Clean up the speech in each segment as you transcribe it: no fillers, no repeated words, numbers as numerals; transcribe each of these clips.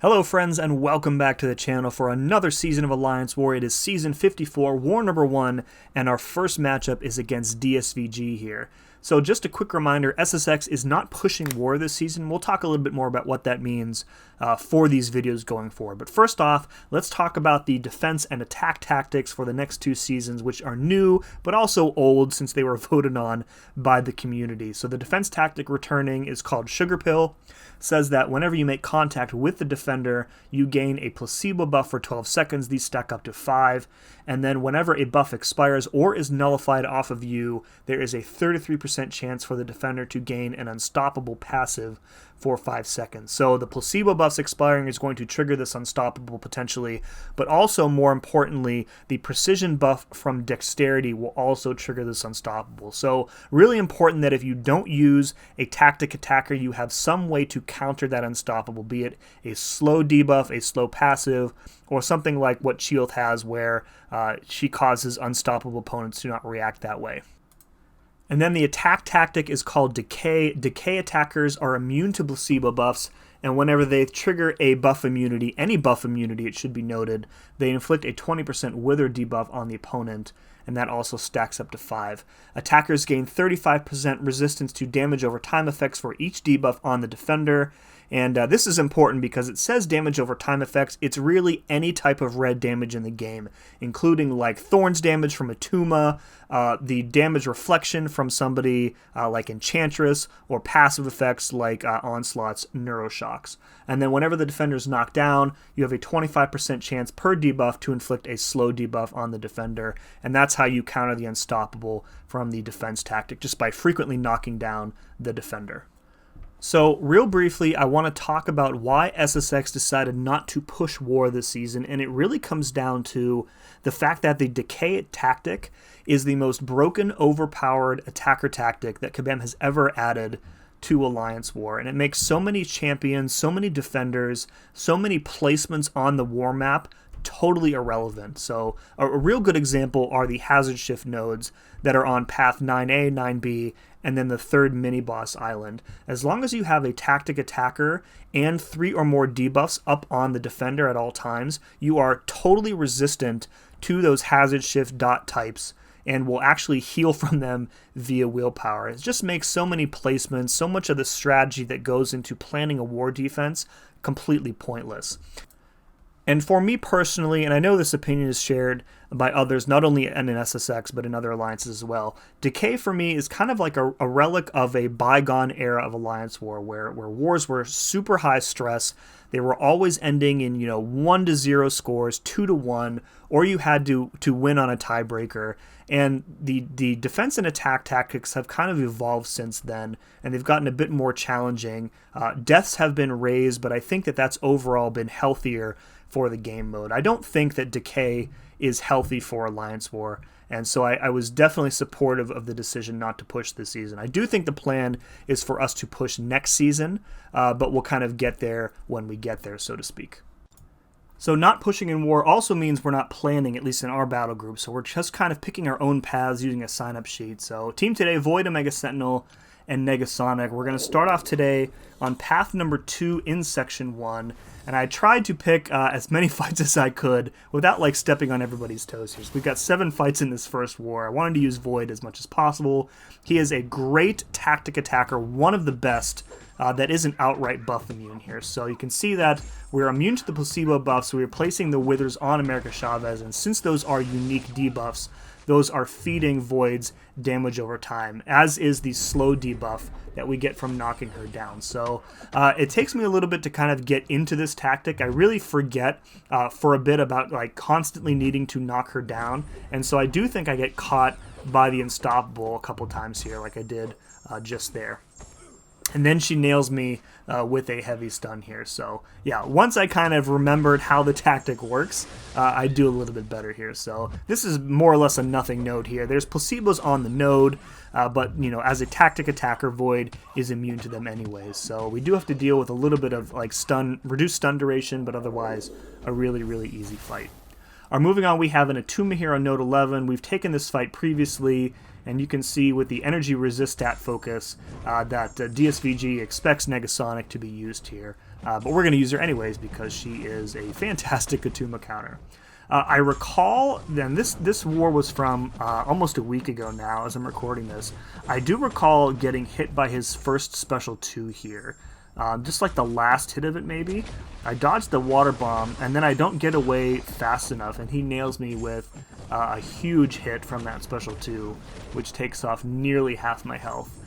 Hello friends, and welcome back to the channel for another season of Alliance War. It is season 54, war number 1, and our first matchup is against DSVG here. So just a quick reminder, SSX is not pushing war this season. We'll talk a little bit more about what that means for these videos going forward. But first off, let's talk about the defense and attack tactics for the next two seasons, which are new, but also old since they were voted on by the community. So the defense tactic returning is called Sugar Pill. Says that whenever you make contact with the defender, you gain a placebo buff for 12 seconds. These stack up to 5. And then whenever a buff expires or is nullified off of you, there is a 33% chance for the defender to gain an unstoppable passive for 5 seconds. So the placebo buffs expiring is going to trigger this unstoppable potentially, but also more importantly, the precision buff from dexterity will also trigger this unstoppable. So really important that if you don't use a tactic attacker, you have some way to counter that unstoppable, be it a slow debuff, a slow passive, or something like what Shield has where she causes unstoppable opponents to not react that way. And then the attack tactic is called DECAY. DECAY attackers are immune to placebo buffs, and whenever they trigger a buff immunity, any buff immunity it should be noted, they inflict a 20% wither debuff on the opponent, and that also stacks up to 5. Attackers gain 35% resistance to damage over time effects for each debuff on the defender. And this is important because it says damage over time effects. It's really any type of red damage in the game, including like Thorns damage from ATTUMA, the damage reflection from somebody like Enchantress, or passive effects like Onslaught's Neuroshocks. And then whenever the defender is knocked down, you have a 25% chance per debuff to inflict a slow debuff on the defender. And that's how you counter the unstoppable from the defense tactic, just by frequently knocking down the defender. So real briefly, I want to talk about why SSX decided not to push war this season, and it really comes down to the fact that the DECAY tactic is the most broken, overpowered attacker tactic that Kabam has ever added to Alliance War, and it makes so many champions, so many defenders, so many placements on the war map totally irrelevant. So a real good example are the hazard shift nodes that are on path 9A, 9B, and then the third mini-boss island. As long as you have a tactic attacker and 3 or more debuffs up on the defender at all times, you are totally resistant to those hazard shift dot types and will actually heal from them via willpower. It just makes so many placements, so much of the strategy that goes into planning a war defense completely pointless. And for me personally, and I know this opinion is shared by others, not only in SSX, but in other alliances as well, DECAY for me is kind of like a relic of a bygone era of Alliance War, where wars were super high stress. They were always ending in 1-0 scores, 2-1, or you had to win on a tiebreaker. And the defense and attack tactics have kind of evolved since then, and they've gotten a bit more challenging. Deaths have been raised, but I think that that's overall been healthier for the game mode. I don't think that DECAY is healthy for Alliance War, and so I was definitely supportive of the decision not to push this season. I do think the plan is for us to push next season, but we'll kind of get there when we get there, so to speak. So not pushing in war also means we're not planning, at least in our battle group, so we're just kind of picking our own paths using a sign-up sheet. So team today, Void, Omega Sentinel, and Negasonic. We're going to start off today on path number 2 in section 1, and I tried to pick as many fights as I could without like stepping on everybody's toes here. So we've got 7 fights in this first war. I wanted to use Void as much as possible. He is a great tactic attacker, one of the best that isn't outright buff immune here. So you can see that we're immune to the placebo buff, so we're placing the withers on America Chavez, and since those are unique debuffs, those are feeding Void's damage over time, as is the slow debuff that we get from knocking her down. So it takes me a little bit to kind of get into this tactic. I really forget for a bit about like constantly needing to knock her down, and so I do think I get caught by the unstoppable a couple times here, like I did just there. And then she nails me with a heavy stun here. So yeah, once I kind of remembered how the tactic works, I do a little bit better here. So this is more or less a nothing node here. There's placebos on the node, but as a tactic attacker, Void is immune to them anyways. So we do have to deal with a little bit of like reduced stun duration, but otherwise a really, really easy fight. Moving on, we have an ATTUMA here on node 11. We've taken this fight previously, and you can see with the energy resist stat focus that DSVG expects Negasonic to be used here. but we're going to use her anyways because she is a fantastic ATTUMA counter. I recall, then this war was from almost a week ago now as I'm recording this. I do recall getting hit by his first special 2 here. Just like the last hit of it maybe. I dodged the water bomb and then I don't get away fast enough and he nails me with a huge hit from that special 2, which takes off nearly half my health.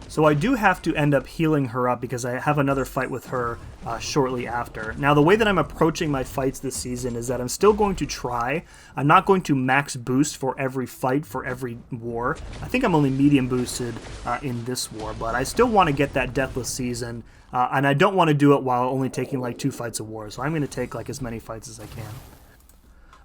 So I do have to end up healing her up because I have another fight with her shortly after. Now the way that I'm approaching my fights this season is that I'm still going to try. I'm not going to max boost for every fight, for every war. I think I'm only medium boosted in this war, but I still want to get that deathless season, and I don't want to do it while only taking like 2 fights a war, so I'm going to take like as many fights as I can.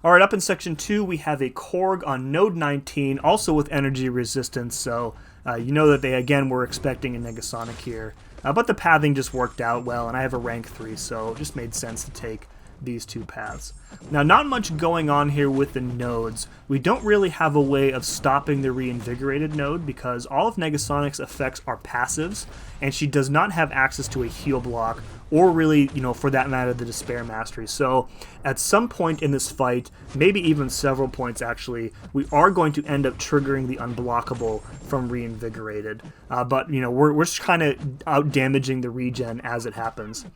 Alright, up in Section 2 we have a KORG on Node 19, also with energy resistance, so you know that they again were expecting a Negasonic here. But the pathing just worked out well, and I have a rank 3, so it just made sense to take these 2 paths. Now, not much going on here with the nodes. We don't really have a way of stopping the reinvigorated node because all of Negasonic's effects are passives, and she does not have access to a heal block or really, you know, for that matter, the Despair Mastery. So at some point in this fight, maybe even several points actually, we are going to end up triggering the unblockable from Reinvigorated. But, you know, we're just kind of out-damaging the regen as it happens.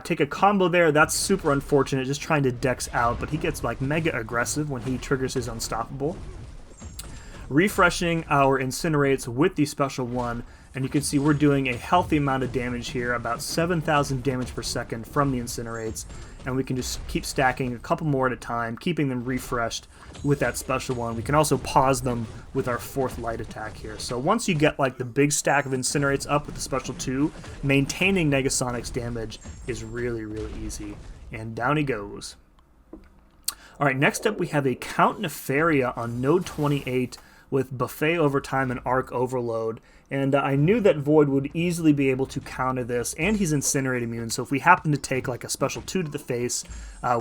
Take a combo there, that's super unfortunate, just trying to dex out, but he gets like mega aggressive when he triggers his Unstoppable. Refreshing our Incinerates with the special 1, and you can see we're doing a healthy amount of damage here, about 7,000 damage per second from the Incinerates, and we can just keep stacking a couple more at a time, keeping them refreshed with that special 1. We can also pause them with our 4th light attack here. So once you get like the big stack of Incinerates up with the special 2, maintaining Negasonic's damage is really, really easy. And down he goes. Alright, next up we have a Count Nefaria on Node 28 with Buffet Overtime and Arc Overload. And I knew that Void would easily be able to counter this, and he's Incinerate immune, so if we happen to take like a special 2 to the face,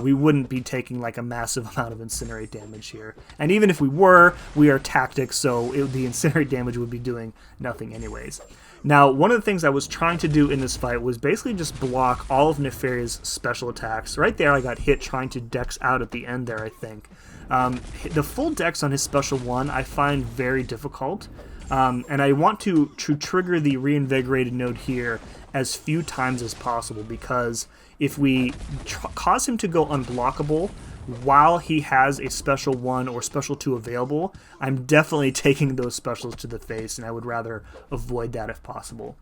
we wouldn't be taking like a massive amount of Incinerate damage here. And even if we were, we are Tactics, so the Incinerate damage would be doing nothing anyways. Now, one of the things I was trying to do in this fight was basically just block all of Nefaria's special attacks. Right there I got hit trying to dex out at the end there, I think. The full dex on his special 1 I find very difficult. And I want to trigger the Reinvigorated node here as few times as possible, because if we cause him to go unblockable while he has a special 1 or special 2 available, I'm definitely taking those specials to the face, and I would rather avoid that if possible.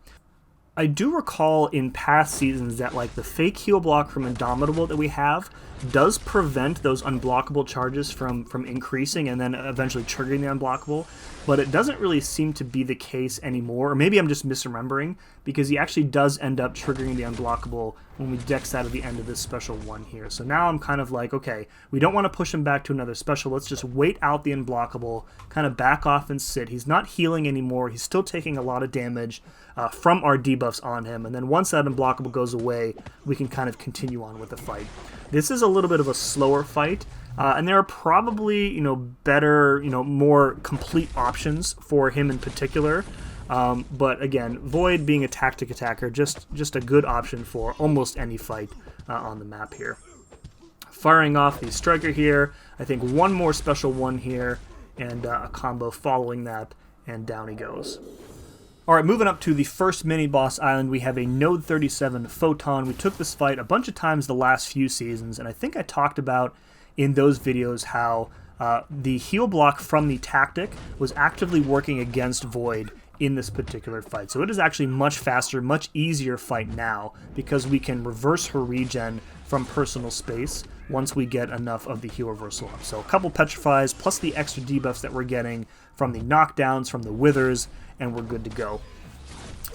I do recall in past seasons that like the fake heal block from Indomitable that we have does prevent those unblockable charges from increasing and then eventually triggering the unblockable, but it doesn't really seem to be the case anymore, or maybe I'm just misremembering, because he actually does end up triggering the unblockable when we dex out of the end of this special 1 here. So now I'm kind of like, okay, we don't want to push him back to another special, let's just wait out the unblockable, kind of back off and sit. He's not healing anymore, he's still taking a lot of damage from our debuffs on him, and then once that unblockable goes away, we can kind of continue on with the fight. This is a little bit of a slower fight, and there are probably, you know, better, you know, more complete options for him in particular. But again, Void being a tactic attacker, just a good option for almost any fight on the map here. Firing off the Striker here, I think one more special 1 here, and a combo following that, and down he goes. Alright, moving up to the first mini-boss island, we have a Node 37 Photon. We took this fight a bunch of times the last few seasons, and I think I talked about in those videos how the heal block from the tactic was actively working against Void in this particular fight. So it is actually much faster, much easier fight now, because we can reverse her regen from personal space once we get enough of the heal reversal up. So a couple petrifies, plus the extra debuffs that we're getting from the knockdowns, from the withers, and we're good to go.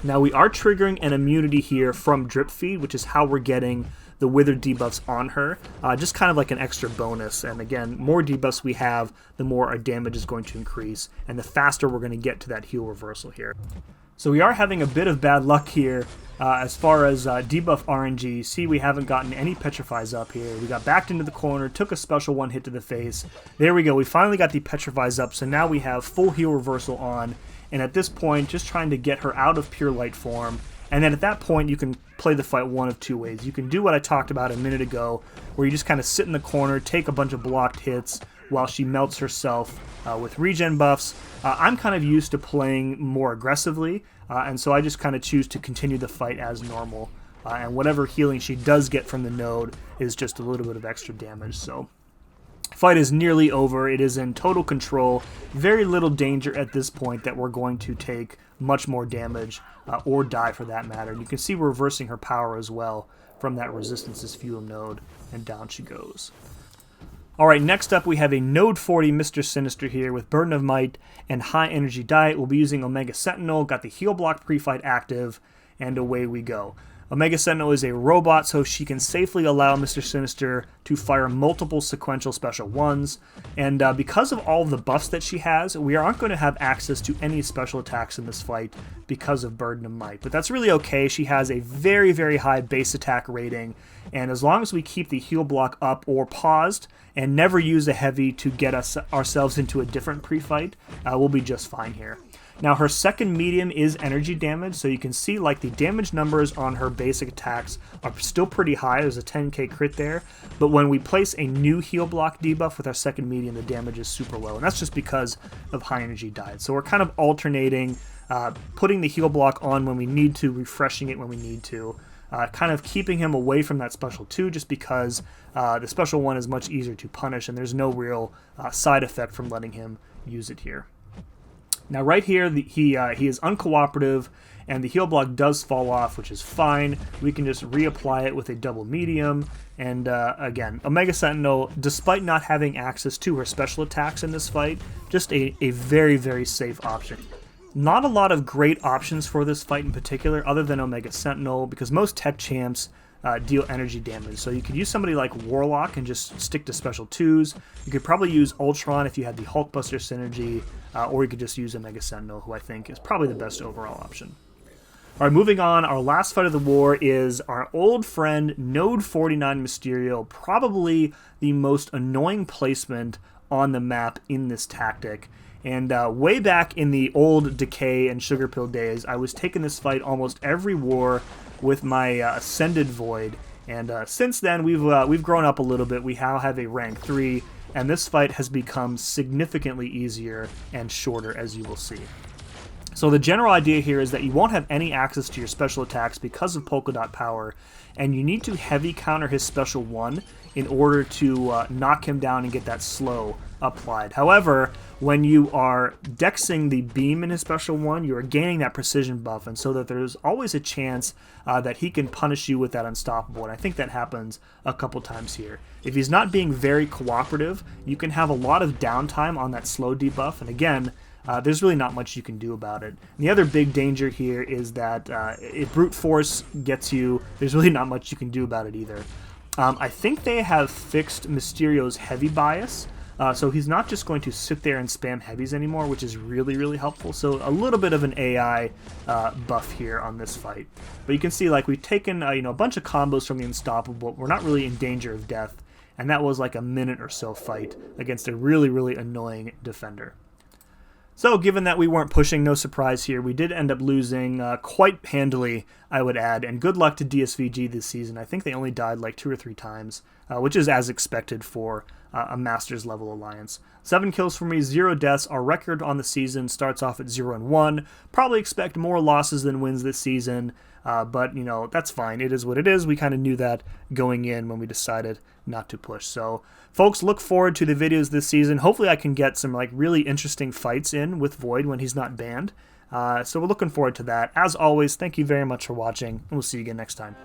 Now we are triggering an immunity here from Drip Feed, which is how we're getting the withered debuffs on her, just kind of like an extra bonus. And again, more debuffs we have, the more our damage is going to increase, and the faster we're going to get to that heal reversal here. So we are having a bit of bad luck here as far as debuff RNG. See, we haven't gotten any petrifies up here. We got backed into the corner, took a special 1 hit to the face. There we go, we finally got the petrifies up, so now we have full heal reversal on. And at this point, just trying to get her out of pure light form And then at that point, you can play the fight one of two ways. You can do what I talked about a minute ago, where you just kind of sit in the corner, take a bunch of blocked hits while she melts herself with regen buffs. I'm kind of used to playing more aggressively, and so I just kind of choose to continue the fight as normal. And whatever healing she does get from the node is just a little bit of extra damage. So fight is nearly over. It is in total control. Very little danger at this point that we're going to take much more damage or die for that matter. And you can see we're reversing her power as well from that Resistance is Fuel node, and down she goes. Alright, next up we have a Node 40 Mr. Sinister here with Burden of Might and High Energy Diet. We'll be using Omega Sentinel, got the heal block pre-fight active, and away we go. Omega Sentinel is a robot, so she can safely allow Mr. Sinister to fire multiple sequential special ones, and because of all of the buffs that she has, we aren't going to have access to any special attacks in this fight because of Burden of Might. But that's really okay. She has a very, very high base attack rating, and as long as we keep the heal block up or paused and never use a heavy to get ourselves into a different pre-fight, we'll be just fine here. Now her second medium is energy damage, so you can see like the damage numbers on her basic attacks are still pretty high. There's a 10k crit there, but when we place a new heal block debuff with our second medium, the damage is super low, and that's just because of High Energy Diet. So we're kind of alternating, putting the heal block on when we need to, refreshing it when we need to, kind of keeping him away from that special 2 just because the special 1 is much easier to punish, and there's no real side effect from letting him use it here. Now right here, he is uncooperative, and the heal block does fall off, which is fine. We can just reapply it with a double medium, and again, Omega Sentinel, despite not having access to her special attacks in this fight, just a very, very safe option. Not a lot of great options for this fight in particular, other than Omega Sentinel, because most tech champs deal energy damage. So you could use somebody like Warlock and just stick to special 2s. You could probably use Ultron if you had the Hulkbuster synergy, or you could just use Omega Sentinel, who I think is probably the best overall option. Alright, moving on, our last fight of the war is our old friend Node 49 Mysterio, probably the most annoying placement on the map in this tactic. And way back in the old DECAY and Sugar Pill days, I was taking this fight almost every war with my Ascended Void, and since then we've grown up a little bit. We now have a rank 3, and this fight has become significantly easier and shorter, as you will see. So the general idea here is that you won't have any access to your special attacks because of Polka Dot Power, and you need to heavy counter his special 1 in order to knock him down and get that slow applied. However, when you are dexing the beam in his special 1, you are gaining that precision buff, and so that there's always a chance that he can punish you with that unstoppable, and I think that happens a couple times here. If he's not being very cooperative, you can have a lot of downtime on that slow debuff, and again, there's really not much you can do about it. And the other big danger here is that if Brute Force gets you, there's really not much you can do about it either. I think they have fixed Mysterio's heavy bias, so he's not just going to sit there and spam heavies anymore, which is really, really helpful. So a little bit of an AI buff here on this fight. But you can see like we've taken a bunch of combos from the Unstoppable. We're not really in danger of death, and that was like a minute or so fight against a really, really annoying defender. So given that we weren't pushing, no surprise here, we did end up losing quite handily, I would add, and good luck to DSVG this season. I think they only died like 2 or 3 times, which is as expected for a Masters level alliance. 7 kills for me, 0 deaths. Our record on the season starts off at 0-1. Probably expect more losses than wins this season, but that's fine. It is what it is. We kind of knew that going in when we decided not to push. So folks, look forward to the videos this season. Hopefully I can get some like really interesting fights in with Void when he's not banned. So we're looking forward to that. As always, thank you very much for watching, and we'll see you again next time.